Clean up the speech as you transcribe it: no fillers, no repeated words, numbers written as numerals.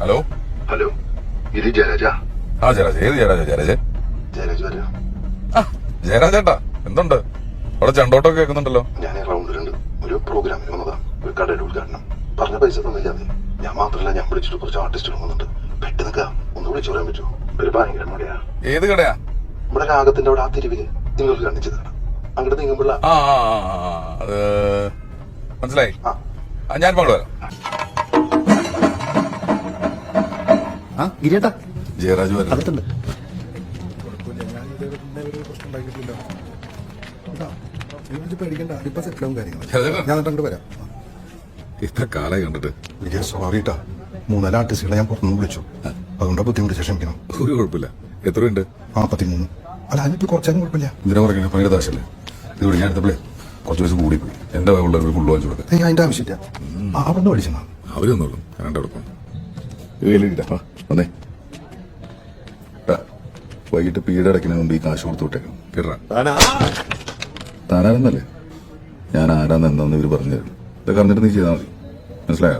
Hello hello, ഇത് ജയരാജ. ആ ജയരാജ്, ഏത് ജയരാജ്? ജയരാജ് ജയരാജ് വരാ. ജയരാജേട്ടാ, എന്തുണ്ട്? അവിടെ ചണ്ടോട്ടൊക്കെ കേൾക്കുന്നുണ്ടല്ലോ. ഞാൻ റൗണ്ടിലുണ്ട്. ഒരു പ്രോഗ്രാമിന് വന്നതാ, ഒരു കടയുടെ ഉദ്ഘാടനം. പറഞ്ഞ പൈസ തന്നില്ലാതെ. ഞാൻ മാത്രല്ല, ഞാൻ വിളിച്ചിട്ട് കുറച്ച് ആർട്ടിസ്റ്റുകൾ വന്നിട്ട് പെട്ടെന്ന് ഒന്ന് വിളിച്ചു പറയാൻ പറ്റുമോ? ഒരു ഭയങ്കര മഴയാ. ഏത് കടയാ? നമ്മുടെ രാഗത്തിന്റെ അവിടെ ആ തെരുവില് നിങ്ങൾ കാണിച്ചത് അങ്ങോട്ട് നീങ്ങുമ്പോഴ. അത് മനസ്സിലായി. ഞാൻ പങ്കു വരാം. ഗിരിയേട്ടാ, ജയരാജ് വരാം. അടുത്തുണ്ട്. ഞാൻ അങ്ങോട്ട് വരാം. ഇത്ര കാലായി കണ്ടിട്ട്. സോറിട്ടാ, 3-4 ആർട്ടിസ്റ്റുകളെ ഞാൻ പുറത്തുനിന്ന് വിളിച്ചു. അതുകൊണ്ടാ ബുദ്ധിമുട്ട്. ക്ഷമിക്കണം. ഒരു കുഴപ്പമില്ല. എത്രയുണ്ട്? 43. അല്ല, അതിനിപ്പോ കുറച്ചാലും കുഴപ്പമില്ല. ഇതിനെ പറയുന്നത് ഭയങ്കര ദാശല്ലേ. ഇതുകൂടി ഞാൻ എടുത്തപ്പോഴേ കുറച്ച് ദിവസം കൂടിപ്പോയി. എന്റെ ഉള്ള ഒരു ഫുള്ള് വാങ്ങിച്ചു കൊടുക്കുക. അതിന്റെ ആവശ്യമില്ല. അവിടെ വിളിച്ചാ അവരൊന്നുള്ളൂ. ഞാൻ എടുക്കും. വന്നേ. വൈകിട്ട് പീഡ അടയ്ക്കുന്നതിന് മുമ്പ് ഈ കാശ് കൊടുത്തു വിട്ടേക്കാം. കേട്ടാ, താനാരെന്നല്ലേ? ഞാൻ ആരാന്ന് എന്താന്ന് ഇവര് പറഞ്ഞു തരും. ഇതൊക്കെ അറിഞ്ഞിട്ട് നീ ചെയ്താൽ മതി. മനസ്സിലായോ?